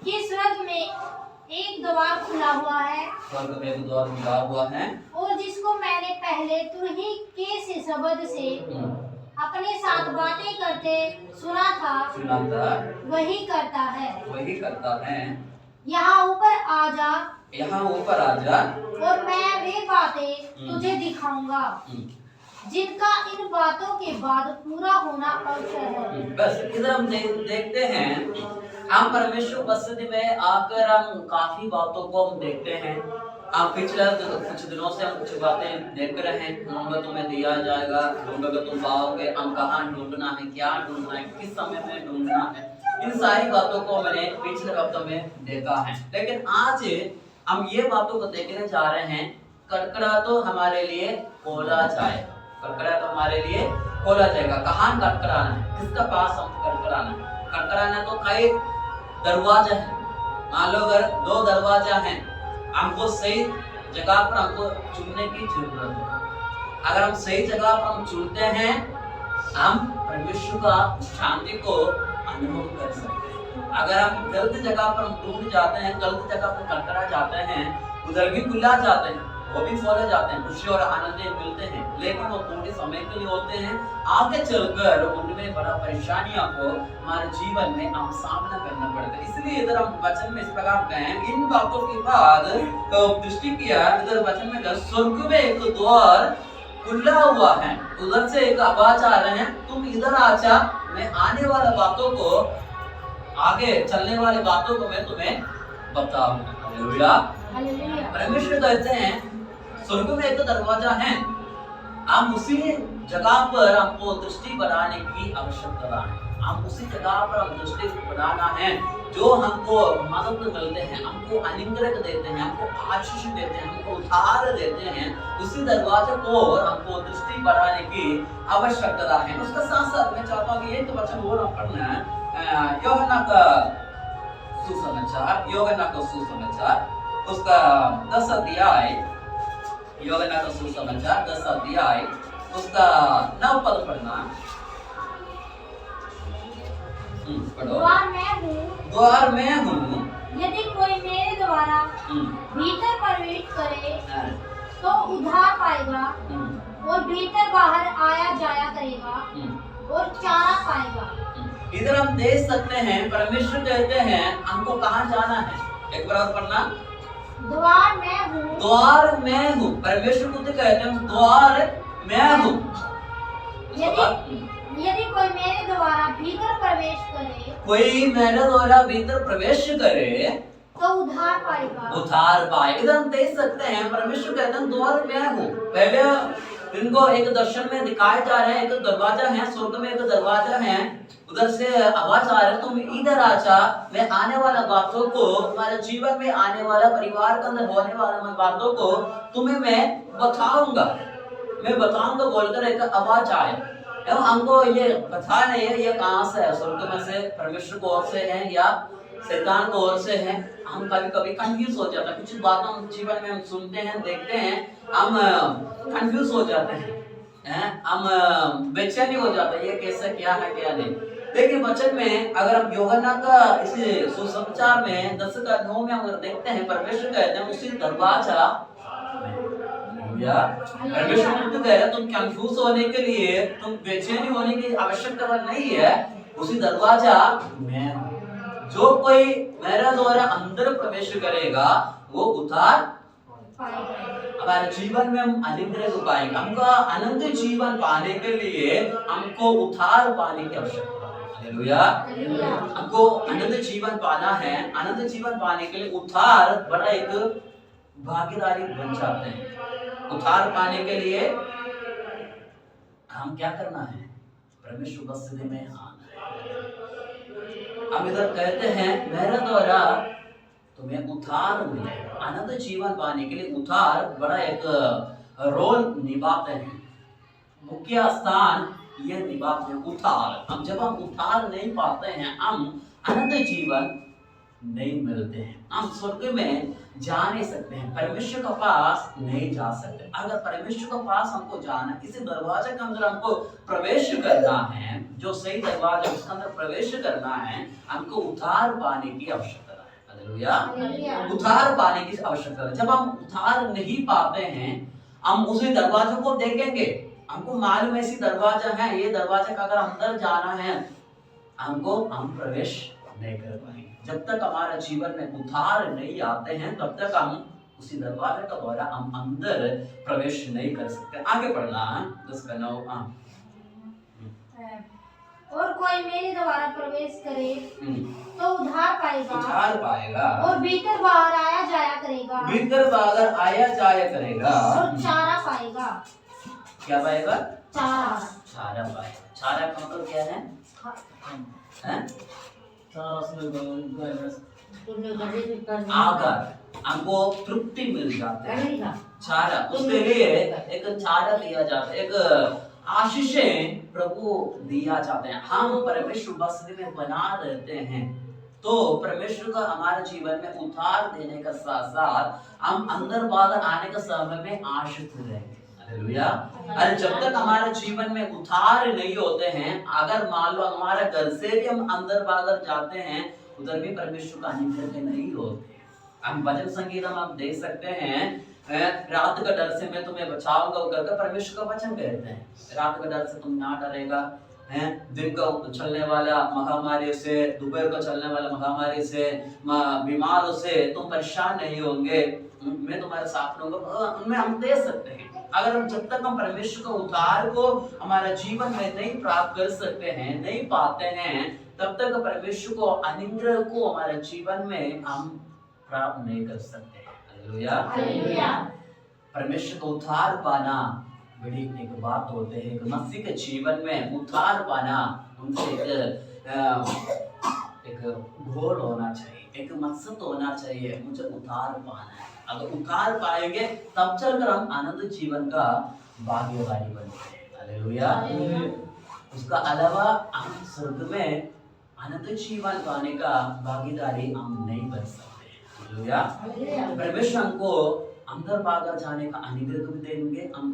कि स्वर्ग में एक द्वार खुला हुआ है, स्वर्ग में एक द्वार खुला हुआ है, और जिसको मैंने पहले तुरही के से शब्द से अपने साथ बातें करते सुना था, वही करता है। यहाँ ऊपर आ जा और मैं वे बातें तुझे दिखाऊंगा जिनका इन बातों के बाद पूरा होना अवश्य है। बस इधर हम देखते हैं, हम परमेश्वर उपस्थिति में आकर हम काफी बातों को हम देखते हैं। हम पिछले कुछ दिनों से हम कुछ बातें देख रहे हैं। ढूंढो तुम्हें दिया जाएगा, ढूंढोगे तुम पाओगे, हम कहाँ ढूंढना है, क्या ढूंढना है, किस समय में ढूंढना है, इन सारी बातों को मैंने पिछले हफ्तों में देखा है। लेकिन आज हम ये बातों को देखने जा रहे हैं, कड़कड़ा तो हमारे लिए खोला जाएगा, कड़कड़ा तो हमारे लिए खोला जाएगा। कहाँ कड़कड़ाना है, किसका पास हम कड़कड़ाना है? कड़कड़ाना तो कई दरवाजा है। मान लो अगर 2 दरवाजा हैं, हमको सही जगह पर हमको चुनने की जरूरत है। अगर हम सही जगह पर हम चुनते हैं, हम परमेश्वर का शांति को अनुभव कर सकते हैं। अगर हम गलत जगह पर हम टूट जाते हैं, गलत जगह पर कड़कड़ा जाते हैं, उधर भी खुला जाते हैं, वो भी खोले जाते हैं, खुशी और आनंद मिलते हैं, लेकिन वो थोड़े समय के लिए होते हैं। आगे चलकर उनमें बड़ा परेशानियों को हमारे जीवन में हम सामना करना पड़ता है। इसलिए इधर हम वचन में इस प्रकार गए, इन बातों के बाद दृष्टि किया, इधर वचन में स्वर्ग में एक द्वार खुला हुआ है, उधर से एक आवाज आ रहे हैं, तुम इधर आ जा, मैं आने वाला बातों को, आगे चलने वाले बातों को मैं तुम्हें बताऊंगा। हालेलुया। परमेश्वर कहते हैं स्वर्ग में एक दरवाजा है, हम उसी जगह पर हमको दृष्टि बनाने की आवश्यकता है। हम उसी जगह पर हम दृष्टि बनाना है जो हमको मदद मिलते हैं, हमको अनुग्रह देते हैं, हमको आशीष देते हैं, हमको उद्धार देते हैं। उसी दरवाजे को हमको दृष्टि बनाने की आवश्यकता है। उसके साथ साथ मैं चाहता हूँ कि एक वचन और पढ़ना है, यूहन्ना का सुसमाचार उसका 10 अध्याय, यूहन्ना का सुसमाचार 10 अध्याय उसका 9 पद पढ़ना। पढ़ो। द्वार मैं हूँ, यदि कोई मेरे द्वारा भीतर प्रवेश करे तो उद्धार पाएगा और भीतर बाहर आया जाया करेगा और चारा पाएगा। इधर हम देख सकते हैं परमेश्वर कहते हैं हमको कहाँ जाना है, एक बार और पढ़ना। द्वार मैं हूँ, द्वार मैं हूँ, परमेश्वर को कहते हैं द्वार मैं हूँ। यदि कोई मेरे द्वारा भीतर प्रवेश करे, कोई मेरे द्वारा भीतर प्रवेश करे तो उद्धार पाएगा, उद्धार पाए। इधर हम देख सकते हैं परमेश्वर कहते हैं द्वार मैं हूँ। पहले इनको एक दर्शन में दिखाए जा रहे हैं, एक दरवाजा है, स्वर्ग में एक दरवाजा है, उधर से आवाज आ रहा है, तुम इधर आ जा, मैं आने वाला बातों को, हमारे जीवन में आने वाला, परिवार के अंदर होने वाला बातों को तुम्हें मैं बताऊंगा बोलकर एक आवाज आए। एवं हमको ये पता नहीं है ये कहाँ से है, स्वर्ग में से, परमेश्वर को ओर से है या शैतान को ओर से है। हम कभी कभी कंफ्यूज हो जाते हैं, कुछ बातों जीवन में हम सुनते हैं, देखते हैं, हम कंफ्यूज हो जाते हैं, हम बेचैनी हो जाते हैं, ये कैसे, क्या है क्या नहीं। लेकिन वचन में अगर हम यूहन्ना का इस सुसमाचार में 10 का 9 में हम देखते हैं, परमेश्वर कहते हैं उसी दरवाजा, परमेश्वर तो कह रहे हैं तुम कंफ्यूज होने के लिए, तुम बेचैनी होने की आवश्यकता नहीं है, उसी दरवाजा मैं हूँ। जो कोई मेरा द्वारा अंदर प्रवेश करेगा वो उद्धार हमारे जीवन में हम अनुग्रह को पाएंगे। हमको अनंत जीवन पाने के लिए हमको उद्धार पाने की आवश्यकता है। हालेलुया। हमको अनंत जीवन पाना है, अनंत जीवन पाने के लिए उद्धार बड़ा एक भागीदारी बन जाते हैं। उद्धार पाने के लिए हम क्या करना है, परमेश्वर उपस्थिति में आना है। हम इधर कहते हैं मेरे द्वारा तुम्हें उद्धार मिलेगा, अनंत जीवन पाने के लिए उद्धार बड़ा एक रोल निभाते हैं, मुख्य स्थान ये निभाते हैं उद्धार। हम जब हम उद्धार नहीं पाते हैं, हम अनंत जीवन नहीं मिलते हैं। हम स्वर्ग में जा नहीं सकते हैं, परमेश्वर के पास नहीं जा सकते। अगर परमेश्वर के पास हमको जाना, इसी दरवाजे के अंदर हमको प्रवेश करना है, जो सही दरवाजा उसके अंदर प्रवेश करना है, हमको उद्धार पाने की आवश्यकता है। हालेलुया, उद्धार पाने की आवश्यकता है। जब हम उद्धार नहीं पाते हैं, हम उसी दरवाजे को देखेंगे, हमको मालूम ऐसी दरवाजा है, ये दरवाजा का अगर अंदर जाना है हम प्रवेश नहीं कर पाएंगे। जब तक हमारा जीवन में उद्धार नहीं आते हैं, तब तक हम उसी दरवाजे का द्वारा हम अंदर प्रवेश नहीं कर सकते। आगे पढ़ना है 10:9। और कोई मेरे द्वारा प्रवेश करे तो उद्धार पाएगा और भीतर बाहर आया जाया करेगा और चारा पाएगा। क्या पाएगा? चारा पाएगा। चारा का मतलब क्या है? आगर, हमको तृप्ति मिल जाती है। चारा, उसके लिए एक चारा दिया जाता है, एक आशीषें प्रभु दिया जाते हैं। हम परमेश्वर बस्ती में बना रहते हैं तो परमेश्वर का हमारे जीवन में उद्धार देने का साथ साथ हम अंदर बाहर आने का समय में आशीष रहेंगे। हालेलुया। अरे जब तक हमारे जीवन में उद्धार नहीं होते हैं, अगर मान लो हमारे घर से भी हम अंदर बाहर जाते हैं, उधर भी परमेश्वर का अनुग्रह नहीं होते। हम भजन संगीत हम देख सकते हैं, रात का डर से मैं तुम्हें बचाऊंगा करके परमेश्वर का वचन कहते हैं। रात का डर से तुम ना डरेगा, दिन को चलने वाला महामारी से, दोपहर को चलने वाला महामारी से, बीमारों से तुम परेशान नहीं होंगे, मैं तुम्हारे साथ रहूंगा। उनमें हम दे सकते हैं। अगर हम जब तक हम परमेश्वर का उद्धार को हमारे जीवन में नहीं प्राप्त कर सकते हैं, नहीं पाते हैं, तब तक परमेश्वर को अनुग्रह को हमारे जीवन में हम प्राप्त नहीं कर सकते। हालेलुया। परमेश्वर का उद्धार पाना बड़ी एक बात होते हैं। मसीह के जीवन में उद्धार पाना उनसे एक गोल होना चाहिए, एक मकसद होना चाहिए, मुझे उद्धार पाना है। अगर उद्धार पाएंगे तब चलकर हम आनंद जीवन का भागीदारी बनते हैं। हालेलुया। उसका अलावा हम स्वर्ग में आनंद जीवन पाने का भागीदारी हम नहीं बन सकते। हालेलुया। परमेश्वर हमको अंदर बाहर जाने का अनुग्रह भी देंगे। हम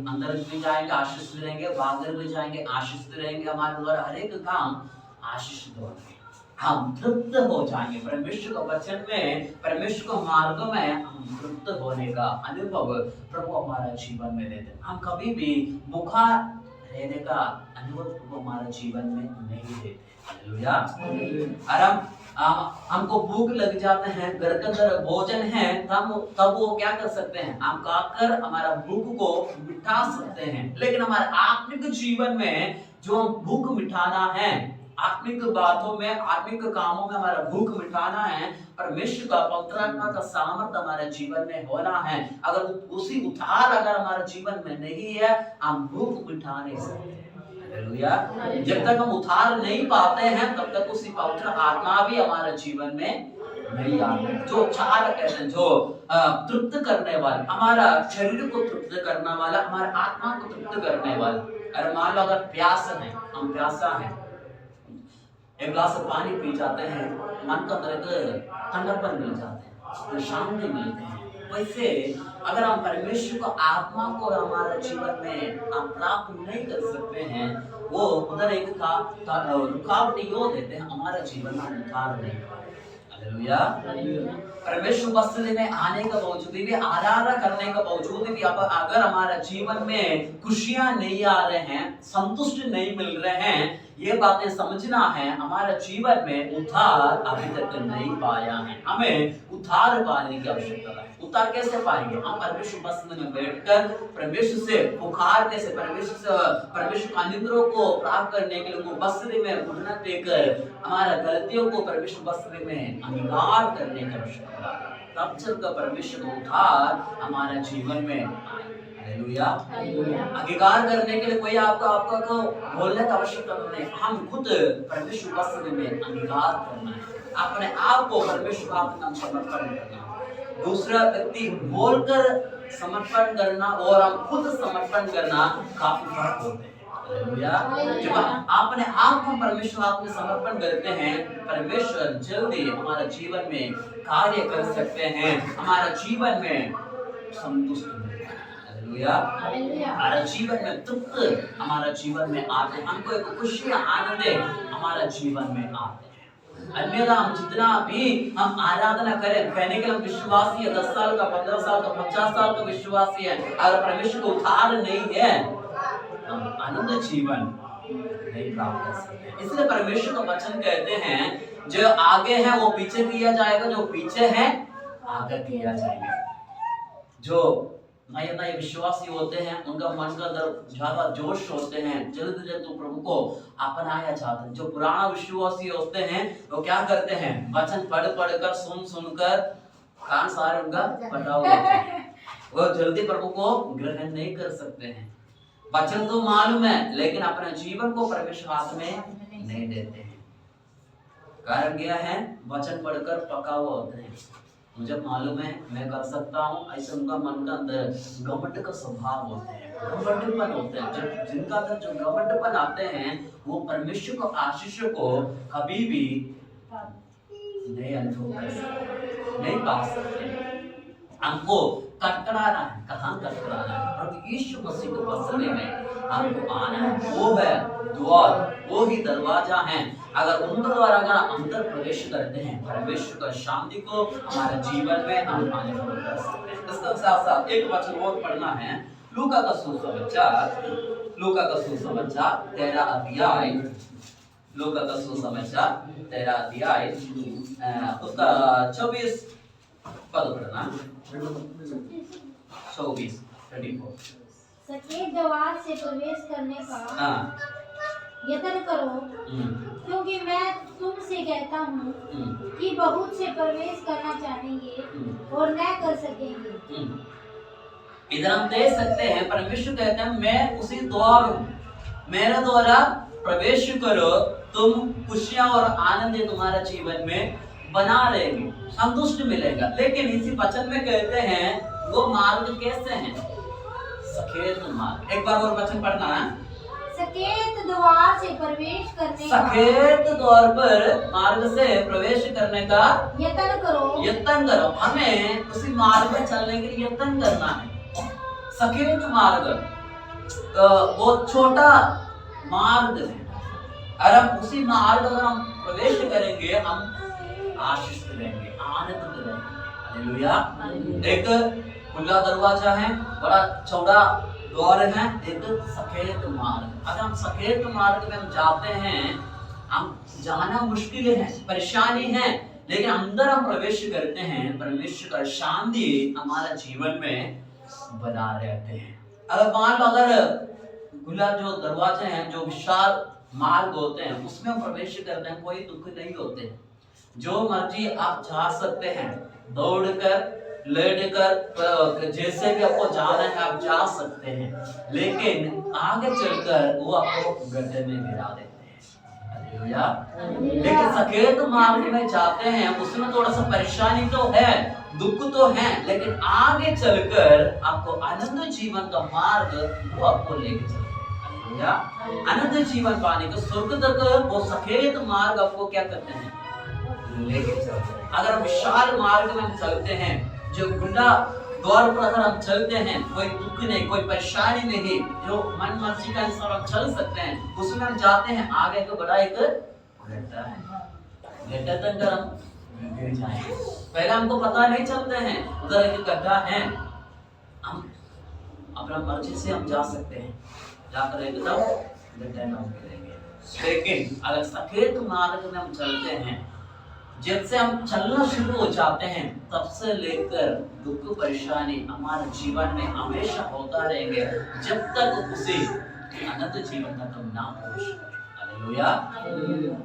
अंदर भी जाएंगे, आशीष भी रहेंगे, बाहर भी जाएंगे, आशीष भी रहेंगे। हमारे द्वारा हर एक काम आशीष होंगे, हम तृप्त हो जाएंगे। परमेश्वर के वचन में, परमेश्वर के मार्ग में हम तृप्त होने का अनुभव प्रभु हमारा जीवन में देते हैं। हम कभी भी भूखा रहने का अनुभव प्रभु हमारा जीवन में नहीं देते। हालेलुया। और हमको भूख लग जाते हैं, घर के अंदर भोजन है, तब वो क्या कर सकते हैं, हम खाकर हमारा भूख को मिटा सकते हैं। लेकिन हमारे आत्मिक जीवन में जो भूख मिटाना है, आत्मिक बातों में, आत्मिक कामों में हमारा भूख मिटाना है, परमेश्वर का पवित्र आत्मा का सामर्थ्य हमारे जीवन में होना है। अगर उसी उद्धार अगर हमारे जीवन में नहीं है, हम भूख मिटा नहीं सकते। हालेलुया। जब तक हम उद्धार नहीं पाते हैं, तब तक उसी पवित्र आत्मा भी हमारे जीवन में नहीं आते। जो चार कहते हैं, जो तृप्त करने वाला, हमारा शरीर को तृप्त करने वाला, हमारे आत्मा को तृप्त करने वाला। अरे मान लो अगर प्यास है, हम प्यासा है, एक गिलास पानी पी जाते हैं, मन का अंदर ठंडापन मिल जाते हैं, शांति मिलते हैं। वैसे अगर हम परमेश्वर को आत्मा को हमारे जीवन में हम प्राप्त नहीं कर सकते हैं, वो उधर एक रुकावट यो देते हैं, हमारा जीवन में उद्धार नहीं। हालेलुया। परमेश्वर बस्ती में आने का बावजूद भी, आराधना करने का बावजूद भी, अगर हमारा जीवन में खुशियां नहीं आ रहे हैं, संतुष्टि नहीं मिल रहे हैं, ये बातें समझना है। हमारा जीवन में उद्धार अभी तक नहीं पाया है, हमें उद्धार पाने की आवश्यकता है। उद्धार कैसे पाएंगे? हम परमेश्वर बस्ती में बैठकर परमेश्वर से पुकारने से, परमेश्वर का अनुग्रह को प्राप्त करने के लिए बस्ती में उन्नत देकर हमारा गलतियों को परमेश्वर बस्ती में अंगीकार करने की आवश्यकता है। तब चलकर परमेश्वर का उद्धार हमारे जीवन में। हालेलुया। अंगीकार करने के लिए कोई आपका को बोलने की आवश्यकता नहीं, हम खुद परमेश्वर बस्ती में अंगीकार करना है, अपने आप को परमेश्वर का नाम समर्पण करना। दूसरा व्यक्ति बोलकर समर्पण करना और हम खुद समर्पण करना काफी फर्क होते हैं। हालेलुया। जब अपने आप को परमेश्वर हाथ में समर्पण करते हैं, परमेश्वर जल्दी हमारे जीवन में कार्य कर सकते हैं, हमारे जीवन में संतुष्ट मिलता है। हालेलुया। हमारा जीवन में तृप्त हमारा जीवन में आते हैं, हमको एक खुशी आनंद हमारा जीवन में आते हैं। अन्यथा हम जितना भी हम आराधना करें, कहने के हम विश्वासी है, 10 साल का, 15 साल का, 50 साल का विश्वासी है, अगर परमेश्वर को उद्धार नहीं है, हम आनंद जीवन नहीं प्राप्त कर सकते। इसलिए परमेश्वर का वचन कहते हैं, जो आगे है वो पीछे किया जाएगा, जो पीछे है आगे किया जाएगा। जो नए नए विश्वासी होते हैं, उनका मन का अंदर ज्यादा जोश होते हैं, जल्द जल्द प्रभु को अपनाया जाता है। जो पुराना विश्वासी होते हैं, वो क्या करते हैं, वचन पढ़ पढ़ कर, सुन सुनकर कान सारे उनका फटा हुआ है, वो जल्दी प्रभु को ग्रहण नहीं कर सकते हैं। वचन तो मालूम है, लेकिन अपने जीवन को परमेश्वर हाथ में नहीं देते हैं। कारण क्या है, वचन पढ़कर पका हुआ होते हैं, मुझे मालूम है मैं कर सकता हूँ, ऐसे उनका मन का अंदर घमंड का स्वभाव होते हैं, घमंडपन होते हैं। जब जिनका अंदर जो घमंडपन आते हैं, वो परमेश्वर को आशीष को कभी भी नहीं अनुभव कर सकते, नहीं पा सकते। हमको कटकड़ाना है, कहाँ कटकड़ाना है, प्रभु यीशु मसीह को बसने में हमको आना है। वो है द्वार, वो ही दरवाजा है। अगर उन द्वारा अगर अंदर प्रवेश करते हैं, परमेश्वर का शांति को हमारे जीवन में हम अनुभव कर सकते हैं। इसके साथ साथ एक वचन और पढ़ना है, लूका का सुसमाचार, लूका का सुसमाचार 13 अध्याय, लूका का सुसमाचार 13 अध्याय उसका 24 पद पढ़ना, 24 सकेत द्वार से प्रवेश करने का यत्न करो, क्योंकि मैं तुमसे कहता हूँ कि बहुत से प्रवेश करना चाहेंगे और न कर सकेंगे। इधर हम देख सकते हैं, परमेश्वर कहते हैं मैं उसी द्वार हूँ, मेरे द्वारा प्रवेश करो, तुम खुशियां और आनंद तुम्हारे जीवन में बना रहेंगे, संतुष्ट मिलेगा। लेकिन इसी वचन में कहते हैं वो मार्ग कैसे हैं, सकेत मार्ग। एक बार और वचन पढ़ना है, सकेत द्वार से प्रवेश करने का, सकेत द्वार पर मार्ग से प्रवेश करने का यत्न करो, यत्न करो। हमें उसी मार्ग में चलने के लिए यत्न करना है। सकेत मार्ग वो छोटा मार्ग है, और हम उसी मार्ग अगर हम प्रवेश करेंगे, हम आशीष रहेंगे, आनंद रहेंगे। हालेलुया। एक खुला दरवाजा है, बड़ा चौड़ा द्वार है, एक सकेत मार्ग। अगर हम सकेत मार्ग में हम जाते हैं, हम जाना मुश्किल है, परेशानी है, लेकिन अंदर हम प्रवेश करते हैं, परमेश्वर का शांति हमारे जीवन में बना रहते हैं। अगर मान लो अगर खुला जो दरवाजे हैं, जो विशाल मार्ग होते हैं, उसमें हम प्रवेश करते हैं, कोई दुख नहीं होते, जो मर्जी आप जा सकते हैं, दौड़कर, लेटकर, जैसे भी आपको जाना है आप जा सकते हैं, लेकिन आगे चलकर वो आपको गड्ढे में गिरा देते हैं। हालेलुया। लेकिन सकेत मार्ग में जाते हैं, उसमें थोड़ा सा परेशानी तो है, दुख तो है, लेकिन आगे चलकर आपको आनंद जीवन का मार्ग वो आपको लेके चलते हैं। आनंद जीवन पाने को स्वर्ग तक वो सकेत मार्ग आपको क्या करते हैं, लेके चलते हैं। अगर हम विशाल मार्ग में हम चलते हैं, जो खुला द्वार पर अगर हम चलते हैं, कोई दुख नहीं, कोई परेशानी नहीं, जो मन मर्जी का अनुसार हम चल सकते हैं, उसमें हम जाते हैं, आगे तो बड़ा एक गड्ढा है, गड्ढा तक हम गिर जाएंगे। पहले हमको पता नहीं चलते हैं उधर एक गड्ढा है, हम अपना मर्जी से हम जा सकते हैं, जाकर एकदम गड्ढे में हम गिरेंगे। लेकिन अगर सकेत मार्ग में हम चलते हैं, जब से हम चलना शुरू हो जाते हैं, तब से लेकर दुख परेशानी हमारे जीवन में हमेशा होता रहेंगे, जब तक उसे अनंत जीवन तक हम ना पहुंच। हालेलुया।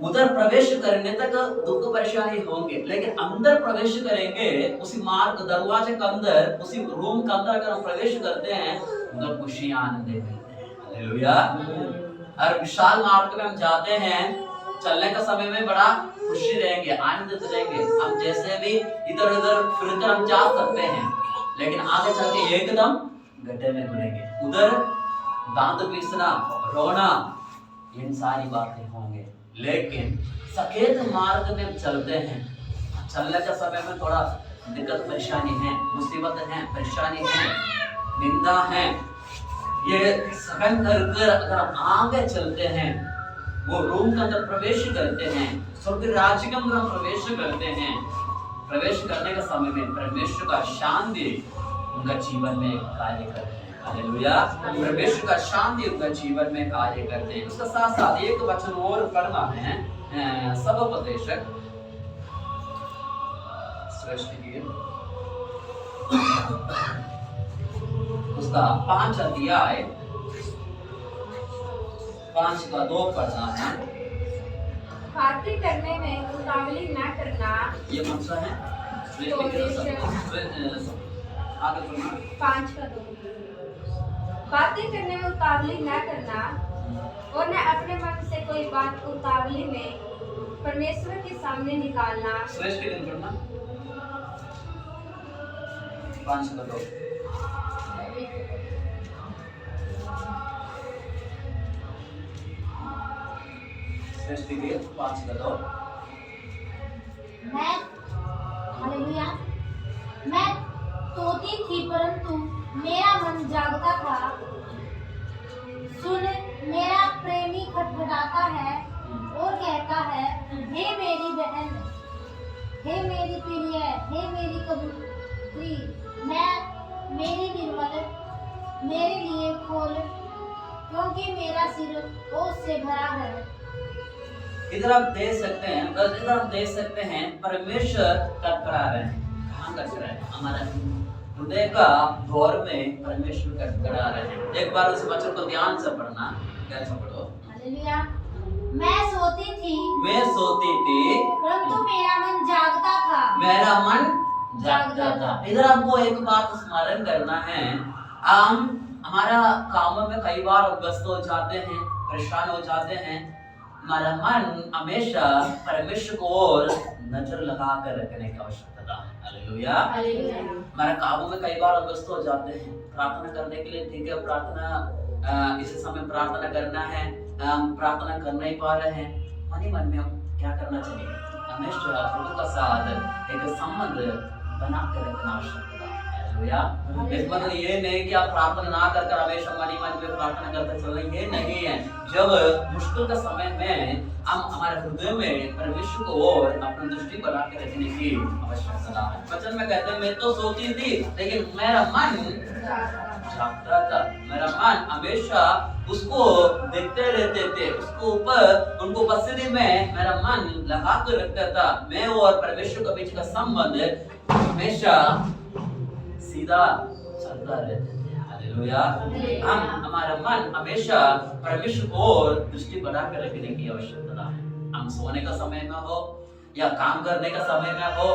उधर प्रवेश करने तक दुख परेशानी होंगे, लेकिन अंदर प्रवेश करेंगे, उसी मार्ग दरवाजे के अंदर, उसी रूम के अंदर अगर हम प्रवेश करते हैं, उधर खुशी आनंद मिलते हैं। हालेलुया। और विशाल मार्ग में हम जाते हैं, चलने का समय में बड़ा खुशी रहेंगे, आनंदित रहेंगे, हम जैसे भी इधर उधर फिरकर हम जा सकते हैं, लेकिन आगे चल के एकदम गड्ढे में गिरेंगे। उधर दांत पीसना, रोना, इन सारी बातें होंगे। लेकिन सकेत मार्ग में चलते हैं, चलने के समय में थोड़ा दिक्कत परेशानी है, मुसीबत है, परेशानी है, निंदा है, ये सहन कर अगर हम आगे चलते हैं, वो रूम के अंदर प्रवेश करते हैं, स्वर्ग राज्य के अंदर हम प्रवेश करते हैं। प्रवेश करने के समय में परमेश्वर का शांति उनका जीवन में कार्य करते हैं। हालेलुया। परमेश्वर का शांति उनका जीवन में कार्य करते हैं। उसके साथ साथ एक वचन और पढ़ना है, सबोपदेशक उसका 5 अध्याय 5:2 पढ़ना है। बातें करने में उतावली न करना। ये कौन सा है? आगे पढ़ना। 5:2 बातें करने में उतावली न करना और न अपने मन से कोई बात उतावली में परमेश्वर के सामने निकालना। श्रेष्ठ दिन पढ़ना 5:2। श्रेष्ठ दिन 5:2। मैं हालेलुया, मैं सोती थी परंतु मेरा मन जागता था। सुन, मेरा प्रेमी खटखटाता है और कहता है, हे मेरी बहन, हे मेरी प्रिय, हे मेरी कबूतरी, मेरी निर्मल, मेरे लिए खोल, क्योंकि मेरा सिर ओस से भरा है। इधर आप देख सकते हैं परमेश्वर कटकरा रहे हैं। कहाँ कटकरा रहे हैं? हमारा हृदय का दौर में परमेश्वर कटकरा रहे हैं। एक बार उस वचन को ध्यान से पढ़ना। कैसे पढ़ो? हालेलुया। मैं सोती थी परंतु मेरा मन जागता था। मेरा मन जागता था। इधर हमको एक बात स्मरण करना है, हम हमारा कामों में कई बार व्यस्त हो जाते हैं, परेशान हो जाते हैं। हमारा मन हमेशा परमेश्वर को और नजर लगा कर रखने की आवश्यकता है। हालेलुया। हमारे कामों में कई बार व्यस्त हो जाते हैं। प्रार्थना करने के लिए ठीक है, प्रार्थना इस समय प्रार्थना करना है, हम प्रार्थना कर नहीं पा रहे हैं। मन में हम क्या करना चाहिए? हमेशा प्रभु का साथ एक संबंध बना कर रखना आवश्यक है। हालेलुया। इस मतलब ये नहीं कि आप प्रार्थना ना कर हमेशा मन में प्रार्थना करते चले, ये नहीं है। जब मुश्किल का समय में हम हमारे हृदय में परमेश्वर को और अपनी दृष्टि बना के रखने की आवश्यकता है। वचन में कहते हैं, मैं तो सोती थी लेकिन मेरा मन जागता था। मेरा मन हमेशा उसको देखते रहते थे, उसको ऊपर उनको बसने में मेरा मन लगा कर रखता था। मैं और परमेश्वर के बीच का संबंध हमेशा सीधा चलता रहता थे। हालेलुया। हम हमारा मन हमेशा परमेश्वर को और दृष्टि बना कर रखने की आवश्यकता है। हम सोने का समय में हो या काम करने का समय में हो,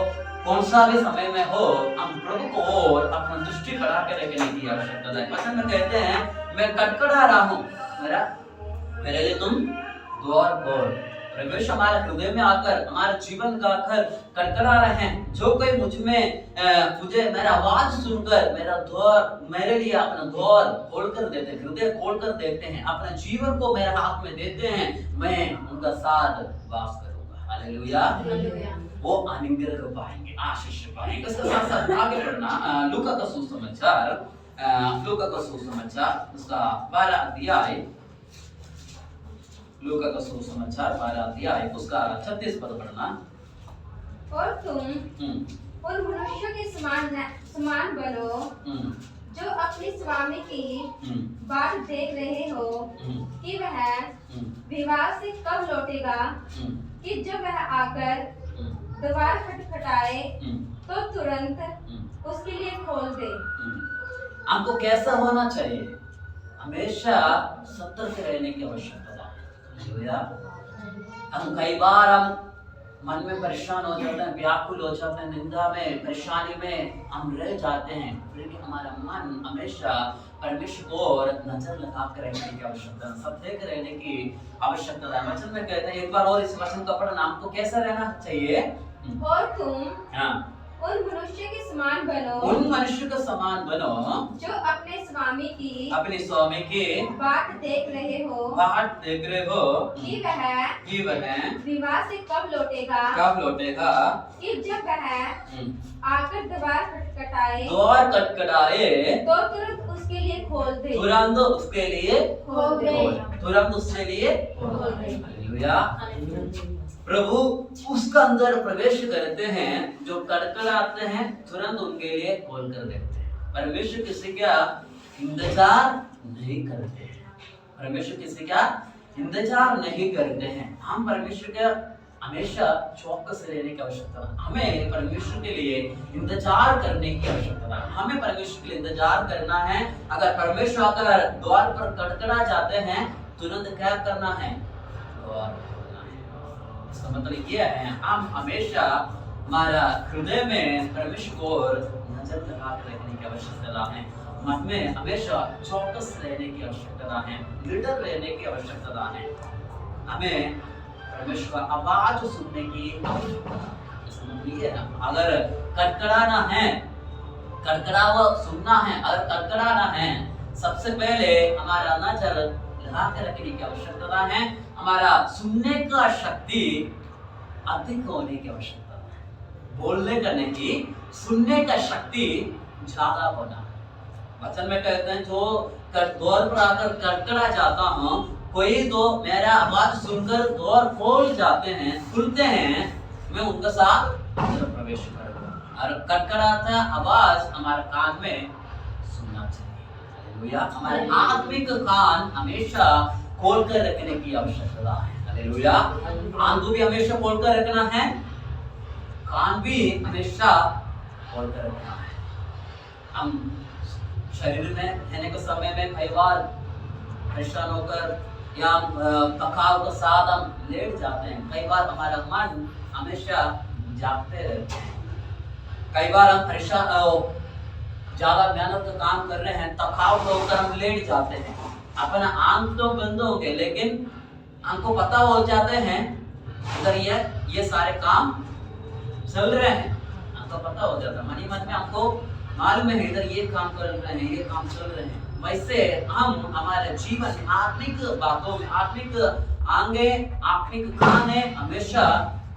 कौन सा भी समय में हो, हम प्रभु को और अपना दृष्टि बढ़ा कर रखने की आवश्यकता है। वचन में कहते हैं, मैं कटकड़ा रहा हूँ, मेरे लिए तुम द्वार खोल। परमेश्वर हमारे हृदय में आकर हमारे जीवन का घर कटकड़ा रहे हैं। जो कोई मुझे मेरा आवाज सुनकर मेरा द्वार, मेरे लिए अपना द्वार खोल कर देते हैं, हृदय खोल कर देते हैं, अपने जीवन को मेरे हाथ में देते हैं, मैं उनका साथ वास करूंगा। हालेलुया। वो अनुग्रह पाएंगे, आशीष पाएंगे। इसके साथ साथ आगे बढ़ना, लूका का सुसमाचार उसका 12 अध्याय, लूका का सुसमाचार 12 अध्याय उसका 36 पद पढ़ना। और तुम उन मनुष्यों के समान बनो जो अपने स्वामी की बात देख रहे हो कि वह विवाह से कब लौटेगा, कि जब वह आकर द्वार खटखटाए तो तुरंत उसके लिए खोल दे। हमको कैसा होना चाहिए? हमेशा सतर्क रहने की आवश्यकता है। हम कई बार हम मन में परेशान हो जाते हैं, व्याकुल हो जाते हैं, निंदा में, परेशानी में हम रह जाते हैं, लेकिन हमारा मन हमेशा परमेश्वर को और नजर लगा कर रहने की आवश्यकता है, सतर्क रहने की आवश्यकता है। वचन में कहते हैं, एक बार और इस वचन का पढ़ना, हमको कैसा रहना चाहिए? और तुम उन मनुष्य के समान बनो उन मनुष्य का समान बनो जो अपने स्वामी की बात देख रहे हो कि वह विवाह से कब लौटेगा कि जब वह आकर द्वार खटखटाए तो तुरंत उसके लिए खोल दे। हालेलुया। प्रभु उसका अंदर प्रवेश करते हैं, जो कड़कड़ाते हैं तुरंत उनके लिए खोल कर देते हैं। परमेश्वर किसी का इंतजार नहीं करते हैं। परमेश्वर किसी का इंतजार नहीं करते हैं। हम परमेश्वर का हमेशा चौकस रहने की आवश्यकता है। हमें परमेश्वर के लिए इंतजार करने की आवश्यकता है। हमें परमेश्वर के लिए इंतजार करना है। अगर परमेश्वर आकर द्वार पर कड़कड़ा जाते हैं, तुरंत क्या करना है? द्वार खोलना है। इसका मतलब यह है, हम हमेशा हमारा हृदय में परमेश्वर को नजर लगा कर रखने की आवश्यकता है। मन में हमेशा चौकस रहने की आवश्यकता है, निडर रहने की आवश्यकता है। हमें परमेश्वर का आवाज सुनने की आवश्यकता है। अगर कड़कड़ाना है, कड़कड़ावा सुनना है, अगर कड़कड़ाना है, सबसे पहले हमारा नजर लगा कर रखने की आवश्यकता है। हमारा सुनने का शक्ति अधिक होने की आवश्यकता है। बोलने का नहीं, सुनने का शक्ति ज्यादा होना। वचन में कहते हैं, जो द्वार पर आकर कड़कड़ा जाता हूँ, कोई तो मेरा आवाज सुनकर द्वार खोल जाते हैं, खुलते हैं, मैं उनके साथ प्रवेश करूंगा। और कड़कड़ाता आवाज हमारे कान में सुनना चाहिए। हालेलुया। हमारे आत्मिक कान हमेशा खोल कर रखने की आवश्यकता है। हालेलुया। आंख भी हमेशा खोल कर रखना है, कान भी हमेशा खोल कर रखना है। हम शरीर में रहने के समय में कई बार परेशान होकर या थकाव के साथ हम लेट जाते हैं। कई बार हमारा मन हमेशा जागते रहते हैं। कई बार हम परेशान ज्यादा मेहनत का काम कर रहे हैं, थकाव होकर हम लेट जाते हैं। अपना आंख तो बंद हो गए, लेकिन हमको पता हो जाते हैं अगर ये सारे काम चल रहे हैं, हमको पता हो जाता है। मन ही मन में हमको मालूम है इधर ये काम कर रहे हैं, ये काम चल रहे हैं। वैसे हम हमारे जीवन में आत्मिक बातों में, आत्मिक आंगे, आत्मिक खाने हमेशा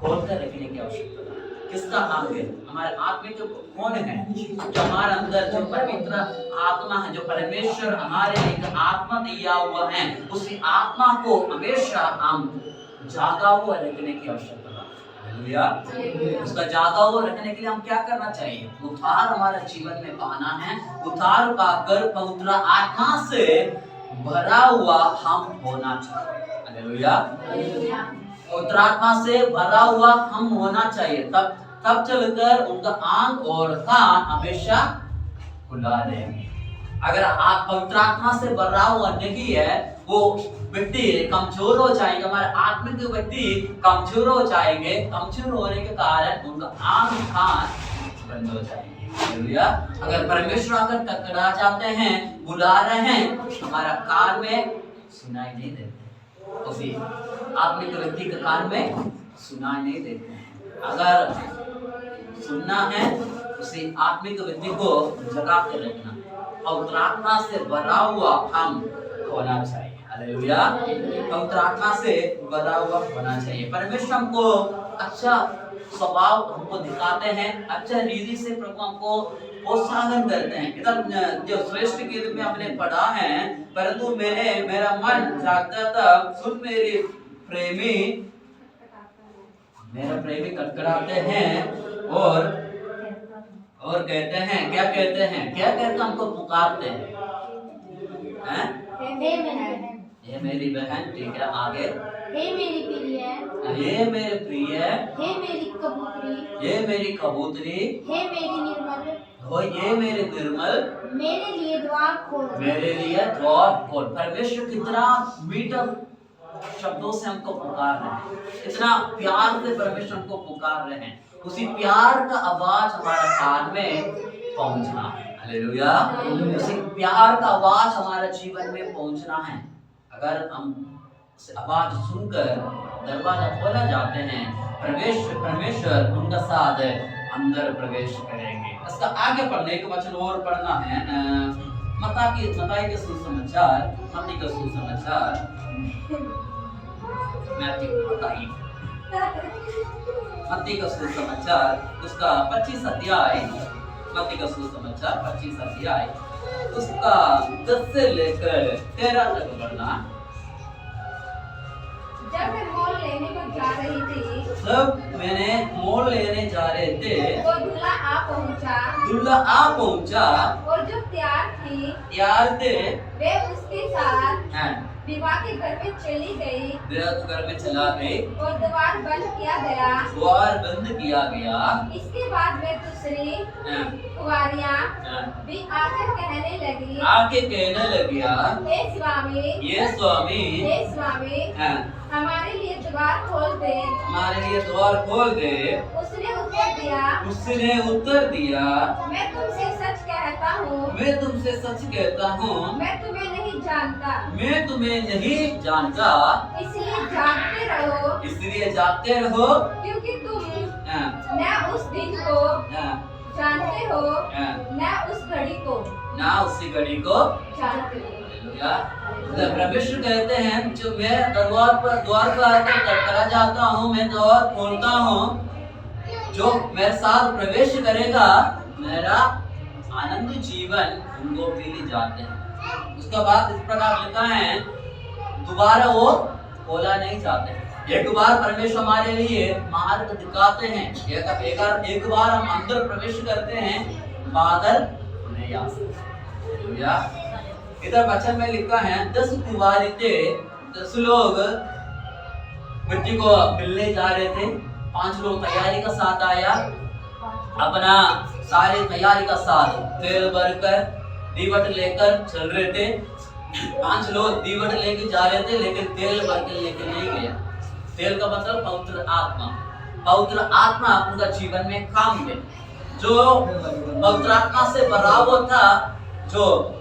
खोल कर रखने की आवश्यकता है। किसका आंगे? हमारे आत्मिक कौन है? जो हमारे अंदर जो पवित्र आत्मा है, जो परमेश्वर हमारे एक आत्मा दिया हुआ है, उसी आत्मा को हमेशा हम जागा हुआ रखने की आवश्यकता है। उसका जागा हुआ रखने के लिए हम क्या करना चाहिए? उद्धार हमारे जीवन में पाना है। उद्धार पाकर पवित्र आत्मा से भरा हुआ हम होना चाहिए। हालेलुया। पवित्र आत्मा से भरा हुआ हम होना चाहिए, तब चलकर उनका आंख और कान हमेशा खुला रहेंगे। अगर आप पवित्र आत्मा से भरा हुआ नहीं है, वो व्यक्ति कमजोर हो जाएंगे। हमारे आत्मिक व्यक्ति कमजोर हो जाएंगे। कमजोर होने के कारण उनका आंख कान बंद हो जाएंगे। हालेलुया। अगर परमेश्वर आकर कड़कड़ा जाते हैं, बुला रहे हैं, हमारा कान में सुनाई नहीं देते। उसी आत्मिक व्यक्ति के कान में सुनाई नहीं देते हैं। अगर सुनना है, उसी आत्मिक व्यक्ति को जगा के रखना है। पवित्र आत्मा से भरा हुआ हम होना चाहिए। हालेलुया। पवित्र आत्मा से भरा हुआ होना चाहिए। परमेश्वर हमको अच्छा स्वभाव हमको दिखाते हैं, अच्छा रीति से प्रभु हमको प्रोत्साहन करते हैं। इधर जो श्रेष्ठ गीत में हमने पढ़ा है, परंतु मेरा मन जागता था, सुन मेरे प्रेमी कड़कड़ाते हैं और कहते हैं, क्या कहते हैं? क्या कहते हमको पुकारते हैं? हे मेरी बहन, ठीक है, आगे। हे मेरी प्रिय, हे मेरे प्रिय, हे मेरी कबूतरी, हे मेरी कबूतरी, हे मेरी निर्मल, ये मेरे निर्मल, मेरे लिए द्वार खोल, मेरे लिए द्वार खोल। परमेश्वर कितना मीठा शब्दों से हमको पुकार रहे हैं, इतना प्यार से परमेश्वर हमको पुकार रहे हैं। उसी प्यार का आवाज हमारे कान में पहुंचना है। हालेलुया। उसी प्यार का आवाज हमारे जीवन में पहुंचना है। अगर हम आवाज सुनकर दरवाजा खोला जाते हैं, परमेश्वर उनका साथ अंदर प्रवेश करेंगे। इसका आगे पढ़ने एक वचन और पढ़ना है, मत्ती का सुसमाचार, मत्ती का सुसमाचार, मत्ती का सुसमाचार उसका 25 अध्याय, मत्ती का सुसमाचार 25 अध्याय उसका 10 से लेकर 13 तक पढ़ना। जब मैं मोल लेने को जा रही थी, जब मैंने मोल लेने जा रहे थे, तो दूल्हा आ पहुंचा, और जो तैयार थे वे उसके साथ हैं, विवाह के घर में चली गई, घर में चला गए और द्वार बंद किया गया। इसके बाद वे दूसरी कुंवारियां भी आकर कहने लगी, हे स्वामी, हमारे लिए द्वार खोल दे। उसने उत्तर दिया, मैं तुमसे सच कहता हूँ, मैं तुम्हें नहीं जानता। इसलिए जागते रहो, क्योंकि तुम न उस दिन को जानते हो, न उसी घड़ी को जानते हो। परमेश्वर कहते हैं, जो मैं द्वार पर आकर खड़ा जाता हूँ, मैं द्वार खोलता हूँ, जो मेरे साथ प्रवेश करेगा मेरा आनंद जीवन उनको मिल जाते हैं। उसका बाद इस प्रकार लिखा है, दोबारा वो खोला नहीं जाते। एक बार परमेश्वर हमारे लिए मार्ग दिखाते हैं, एक बार हम अंदर प्रवेश करते हैं, बादल नहीं आ सकते। इधर वचन में लिखा है, 10 कुंवारी थे, 10 लोग मिट्टी को मिलने जा रहे थे। 5 लोग तैयारी का साथ आया, अपना सारी तैयारी का साथ तेल भरकर दीवट लेकर चल रहे थे। 5 लोग दीवट लेके जा रहे थे, लेकिन तेल भर के लेके नहीं गया। तेल का मतलब पवित्र आत्मा उनका जीवन में काम में, जो पवित्र आत्मा से भरा हुआ था, जो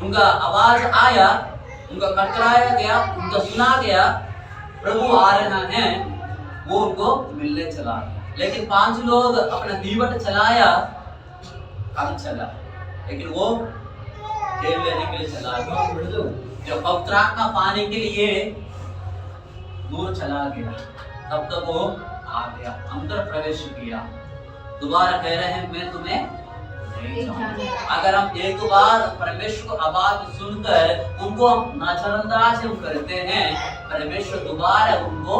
उनका आवाज आया, उनका कटराया गया, उनका सुना गया, प्रभु आ रहे हैं, वो उनको मिलने चला। लेकिन 5 लोग अपना दीवट चलाया, कम चला, लेकिन वो तेल लेने के लिए चला गया। जब पवित्र आत्मा पाने के लिए दूर चला गया, तब तक वो आ गया, अंदर प्रवेश किया। दोबारा कह रहे हैं, मैं तुम्हें नहीं जानता। अगर हम एक बार परमेश्वर को आवाज सुनकर उनको हम नजरअंदाज करते हैं, परमेश्वर दोबारा उनको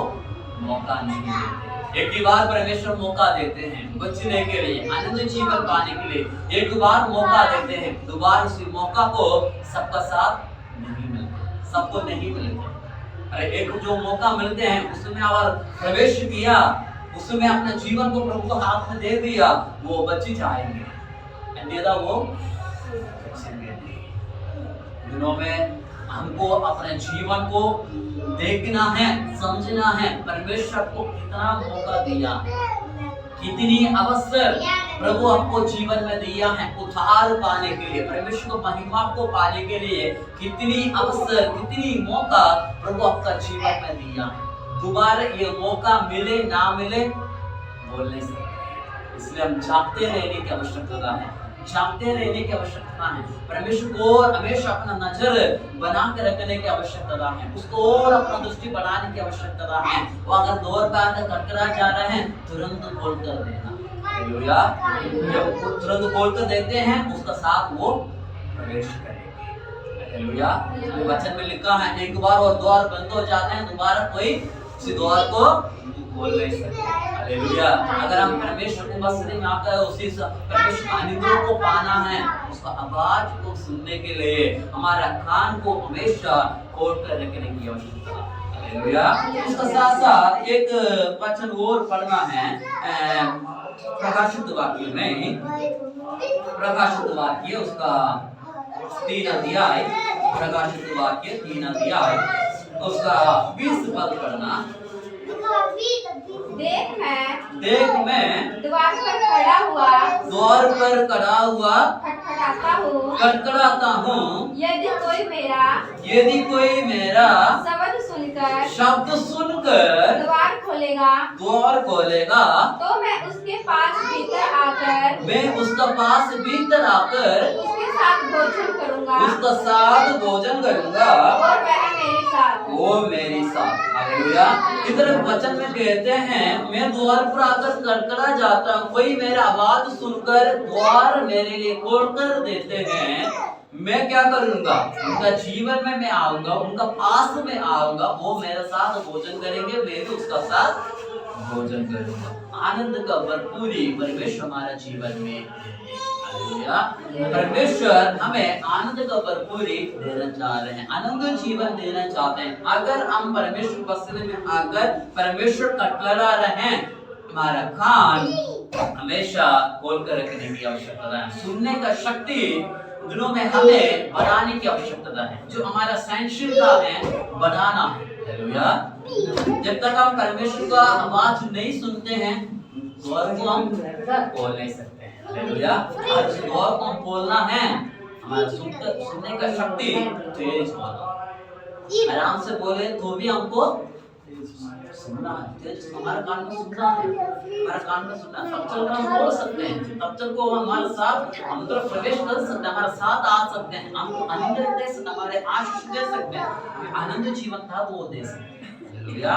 मौका नहीं देते। एक ही बार परमेश्वर मौका देते हैं बचने के लिए, आनंद जीवन पाने के लिए एक बार मौका देते हैं। दोबारा उसी मौका को सबका साथ नहीं मिलता, सबको नहीं मिलता। अरे एक जो मौका मिलते हैं, उसमें और प्रवेश किया, उसमें अपने जीवन को प्रभु के हाथ में दे दिया, वो बच जाएंगे, अन्यथा वो बचेंगे नहीं। दिनों में हमको अपने जीवन को देखना है, समझना है, परमेश्वर को कितना मौका दिया, कितनी अवसर प्रभु आपको जीवन में दिया है उद्धार पाने के लिए, परमेश्वर को महिमा को पाने के लिए, कितनी अवसर, कितनी मौका प्रभु आपका जीवन में दिया है। दोबारा ये मौका मिले ना मिले बोल नहीं सकते, इसलिए हम जागते रहने की आवश्यकता है, जागते रहने की आवश्यकता है। परमेश्वर को हमेशा अपना नजर बना के रखने की आवश्यकता है, उसको और अपना दृष्टि बढ़ाने की आवश्यकता है। वो अगर दौर पे आकर कटकरा जा रहे हैं, तुरंत खोल कर देना, हालेलुया। जब तुरंत खोल कर देते हैं, उसका साथ वो प्रवेश करेंगे, हालेलुया। वचन में लिखा है, एक बार और द्वार बंद हो जाते हैं, दोबारा कोई उसी द्वार को खोल नहीं सकते, हालेलुया। अगर हम परमेश्वर की मस्जिद में आकर उसी परमेश्वर के अनुग्रह को पाना है, उसका आवाज को सुनने के लिए हमारा कान को हमेशा खोल कर रखने की आवश्यकता है, हालेलुया। उसके साथ साथ एक वचन और पढ़ना है, प्रकाशित वाक्य में, प्रकाशित वाक्य उसका 3 अध्याय, प्रकाशित वाक्य 3 अध्याय उसका 20 पद पढ़ना। देख मैं द्वार पर खड़ा हुआ खटखटाता हूँ, यदि कोई मेरा शब्द सुनकर द्वार खोलेगा तो मैं उसके पास भीतर आकर मैं उसका पास भीतर आकर उसके साथ भोजन करूंगा उसका साथ भोजन करूंगा और वह मेरे साथ। वो मेरी साथ। हालेलुया। इधर वचन में कहते हैं मैं द्वार पर आकर खटखटा जाता हूँ, कोई मेरा आवाज सुनकर द्वार मेरे लिए खोल कर देते हैं, मैं क्या करूंगा? उनका जीवन में मैं आऊंगा, उनका पास में आऊंगा, वो मेरे साथ भोजन करेंगे, मैं भी उसका साथ भोजन करूंगा। आनंद का भरपूरी परमेश्वर हमारा जीवन में। हालेलुया। परमेश्वर हमें आनंद का भरपूरी देना चाह रहे हैं, आनंद जीवन देना चाहते हैं। अगर हम परमेश्वर उपस्थिति में आकर परमेश्वर कटकटा रहे हैं, हमारा कान हमेशा खोल कर रखने की आवश्यकता है। सुनने का शक्ति दिनों में हमें बढ़ाने की आवश्यकता है, जो हमारा सहनशीलता है बढ़ाना है। हालेलुया। जब तक हम परमेश्वर का आवाज नहीं सुनते हैं, द्वार को हम खोल नहीं सकते हैं। हालेलुया। आज द्वार को हम खोलना है, हमारा सुनने का शक्ति तेज होना। आराम से बोले तो भी हमको सुनना है, तेज हमारे कान में सुनना है, हमारे कान में सुनना। तब चल कर हम बोल सकते हैं, तब चल को हमारे साथ अंदर प्रवेश कर सकते हैं, हमारे साथ आ सकते हैं, हमको आनंद दे सकते हैं, हमारे आशीष दे सकते हैं। आनंद जीवन था वो दे सकते हैं। हालेलुया।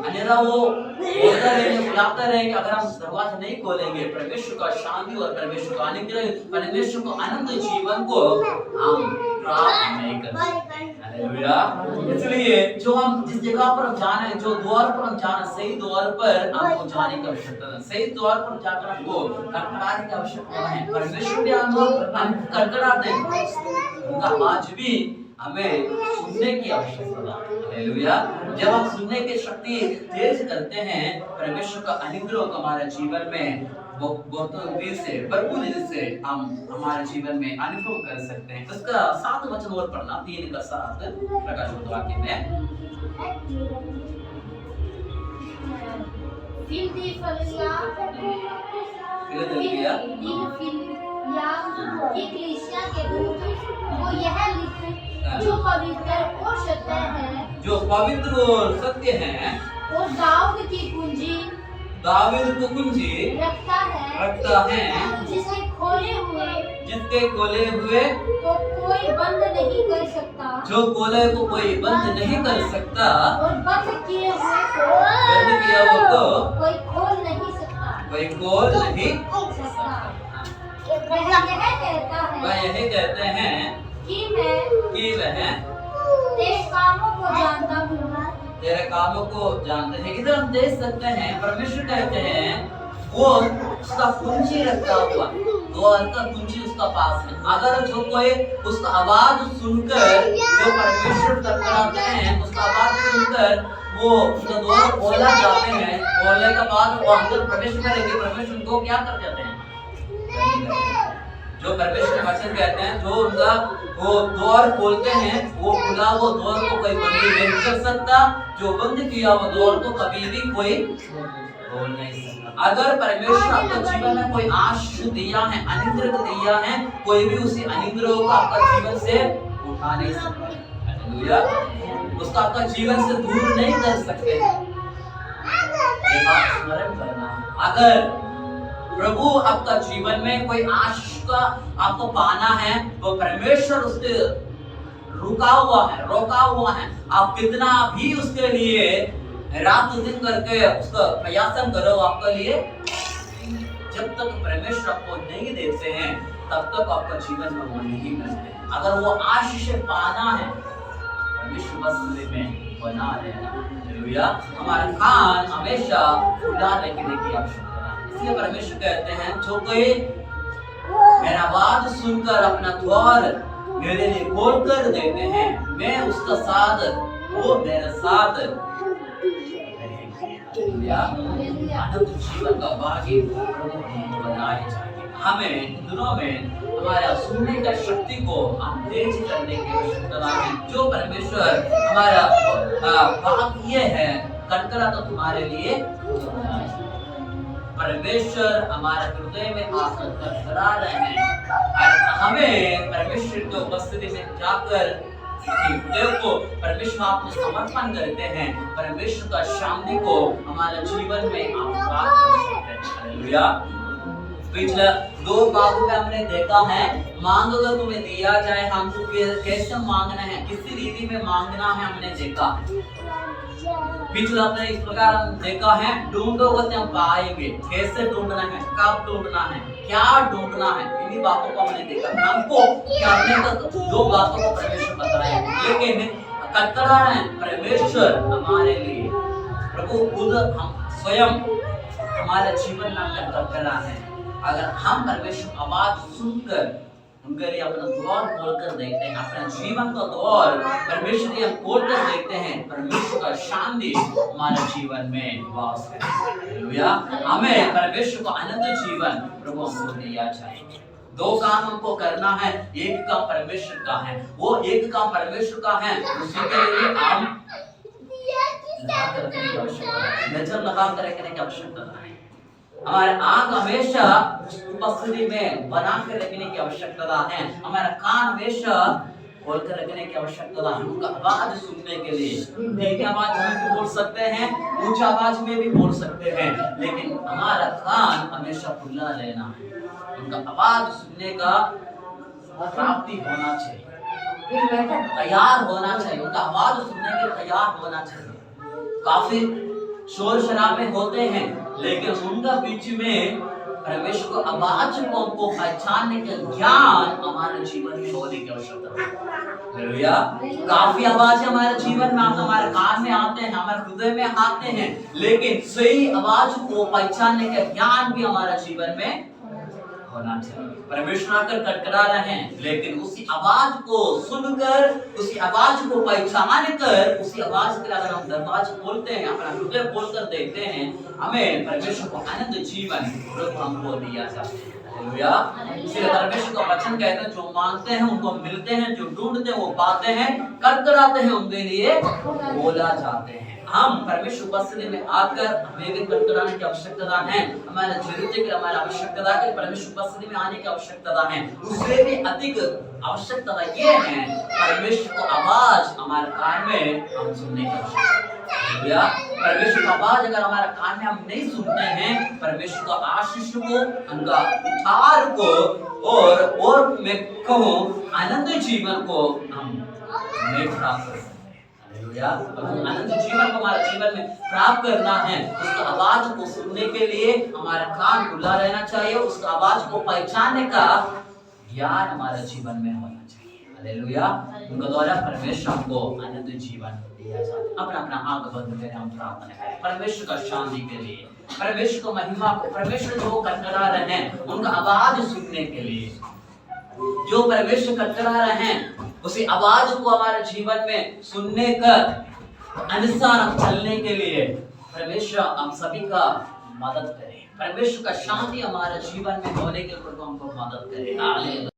अन्यथा वो बोलता रहेंगे, बुलाता रहेंगे, अगर हम दरवाजा नहीं खोलेंगे, परमेश्वर का शांति और परमेश्वर का अनुग्रह, परमेश्वर को आनंद जीवन को हम प्राप्त नहीं कर सकते। हालेलुया। इसलिए जो हम जिस जगह पर हम जाना है, जो द्वार पर हम जाना, सही द्वार पर हमको जाने की आवश्यकता है, सही द्वार पर जाकर हमको खटखटाने की आवश्यकता है। परमेश्वर भी हम खटखटाते हैं, उनका आज भी हमें सुनने की आवश्यकता है। हालेलुया। जब हम सुनने की शक्ति तेज करते हैं, परमेश्वर का अनुग्रह हमारे जीवन में बहुत से भरपूर से हम हमारे जीवन में अनुभव कर सकते हैं। इसका 7 वचन और पढ़ना, 3 का 7 प्रकाश वाक्य में। फिलदिलफिया की कलीसिया के दूत को यह लिख, जो पवित्र और सत्य है, जो पवित्र और सत्य है, और दाऊद की कुंजी रखता है, जिसके खोले हुए को कोई बंद नहीं कर सकता, जो खोले को कोई बंद नहीं कर सकता, और बंद किए हुए को कोई खोल नहीं सकता। वह यह कहते हैं कि वह तेरे कामों को जानते हैं। इधर हम देख सकते हैं परमेश्वर कहते हैं वो उसका कुंजी रखता हुआ, द्वार का कुंजी उसका पास है। अगर जो कोई उसका आवाज सुनकर, जो परमेश्वर खटखटाते हैं, उसका आवाज सुनकर वो उसका द्वार खोला जाते हैं, खोलने के बाद वो अंदर प्रवेश करेंगे, परमेश्वर उनको क्या कर जाते हैं? जो परमेश्वर वचन कहते हैं, जो उनका वो द्वार खोलते हैं, वो खुला वो द्वार को कोई बंद नहीं कर सकता, जो बंद किया वो द्वार को कभी भी कोई खोल नहीं सकता। अगर परमेश्वर आपके जीवन में कोई आशीष दिया है, अनुग्रह दिया है, कोई भी उसी अनुग्रह को आपका जीवन से उठा नहीं सकता। हालेलुया। उसका आपका जीवन से दूर नहीं कर सकते। ये बात स्मरण करना है। अगर प्रभु आपका जीवन में कोई आशीष का आपको पाना है, तो परमेश्वर उसके रोका हुआ है। आप कितना भी उसके लिए रात दिन करके उसका प्रयासन करो, आपके लिए जब तक परमेश्वर आपको नहीं देते हैं, तब तक आपका जीवन में वो नहीं मिलते। अगर वो आशीष पाना है, परमेश्वर बस में बना रहना। हालेलुया। हमारा कान हमेशा खुला रखने की आवश्यकता है। इसलिए परमेश्वर कहते हैं, जो कोई मेरा आवाज सुनकर अपना द्वार मेरे लिए खोल कर देते हैं, मैं उसका साथ, वो मेरे साथ अनंत जीवन का भागी बनाए जाएंगे। हमें दिनों में हमारा सुनने का शक्ति को हम तेज करने की आवश्यकता है। जो परमेश्वर हमारा बात ये है, कटकरा तो तुम्हारे लिए परमेश्वर हमारे हृदय में आकर खटखटा रहे हैं। हमें परमेश्वर की उपस्थिति में जाकर देव को परमेश्वर आपको समर्पण करते हैं, परमेश्वर का शांति को हमारे जीवन में आप प्राप्त कर सकते हैं। हालेलुया। पिछले 2 भागों में हमने देखा है मांगोगे तुम्हें दिया जाए, हमको कैसे मांगना है, किसी रीति में मांगना है हमने देखा। पिछले अपने इस प्रकार हम देखा है ढूंढोगे तो हम पाएंगे, कैसे ढूंढना है, कब ढूंढना है, क्या ढूंढना है, इन्हीं बातों को हमने देखा। हमको करने तक 2 बातों को परमेश्वर बताया, लेकिन कटकड़ा है परमेश्वर हमारे लिए, प्रभु खुद हम स्वयं हमारे जीवन में अंदर कटकड़ा है। अगर हम परमेश्वर आवाज सुनकर उनके लिए अपना द्वार खोलकर देखते हैं, अपना जीवन का द्वार परमेश्वर के हम खोलकर देखते हैं, परमेश्वर का शांति हमारे जीवन में वास करे। हालेलुया। हमें परमेश्वर का आनंद जीवन प्रभु हमको दिया जाए। 2 काम हमको करना है, एक काम परमेश्वर का है, वो एक काम परमेश्वर का है, उसी के लिए हम नजर लगा कर रखने की आवश्यकता है। हमारे आंख हमेशा उपस्थिति में बना कर रखने की आवश्यकता है, हमारा कान हमेशा खोल कर रखने की आवश्यकता है, उनका आवाज सुनने के लिए। धीमी आवाज में भी बोल सकते हैं, ऊंची आवाज में भी बोल सकते हैं, लेकिन हमारा कान हमेशा खुला रहना है, उनका आवाज सुनने का प्राप्ति होना चाहिए, तैयार होना चाहिए, उनका आवाज सुनने के तैयार होना चाहिए। काफी शोर शराबे होते हैं, लेकिन उनका बीच में परमेश्वर को आवाज को हमको पहचानने का ज्ञान हमारे जीवन में होने की आवश्यकता है। हालेलुया। काफी आवाज हमारे जीवन में हमारे कान में आते हैं, हमारे हृदय में आते हैं, लेकिन सही आवाज को पहचानने का ज्ञान भी हमारे जीवन में होना चाहिए। परमेश्वर आकर कटकड़ा रहे हैं, लेकिन उसी आवाज को सुनकर, उसी आवाज को पहचान कर, उसी आवाज के अगर हम दरवाजा खोलते हैं, अपना हृदय खोलकर देखते हैं, हमें परमेश्वर को आनंद जीवन प्रभु हमको दिया जाता है। हालेलुया। इसलिए परमेश्वर का वचन कहते हैं जो मांगते हैं उनको मिलते हैं, जो ढूंढते हैं वो पाते हैं, कटकड़ाते हैं उनके लिए बोला जाते हैं। हम परमेश्वर उपस्थिति में आकर हमें भी कटकड़ाने की आवश्यकता है, हमारे जरूरत की हमारी आवश्यकता है, परमेश्वर उपस्थिति में आने की आवश्यकता है। उससे भी अधिक आवश्यकता ये है परमेश्वर को आवाज हमारे कान में हम सुनने की आवश्यकता है। परमेश्वर का आवाज अगर हमारे कान में हम नहीं सुनते हैं, परमेश्वर का आशीष को, उनका उद्धार को और मैं कहूँ आनंद जीवन को हम नहीं प्राप्त कर सकते। आनंद जीवन को हमारे जीवन में प्राप्त करना है, उसका आवाज को सुनने के लिए हमारा कान खुला रहना चाहिए, उसका आवाज को पहचानने का ज्ञान हमारे जीवन में होना चाहिए। हालेलुया। उनके द्वारा परमेश्वर हमको आनंद जीवन दिया जाता है। अपना अपना आंख बंद करें, हम प्रार्थना करें परमेश्वर का शांति के लिए, परमेश्वर को महिमा को, परमेश्वर जो कटकड़ा रहे हैं उनका आवाज सुनने के लिए, जो परमेश्वर कटकड़ा रहे हैं उसी आवाज को हमारे जीवन में सुनने का अनुसार हम चलने के लिए परमेश्वर हम सभी का मदद करे, परमेश्वर का शांति हमारे जीवन में होने के लिए हमको मदद करे।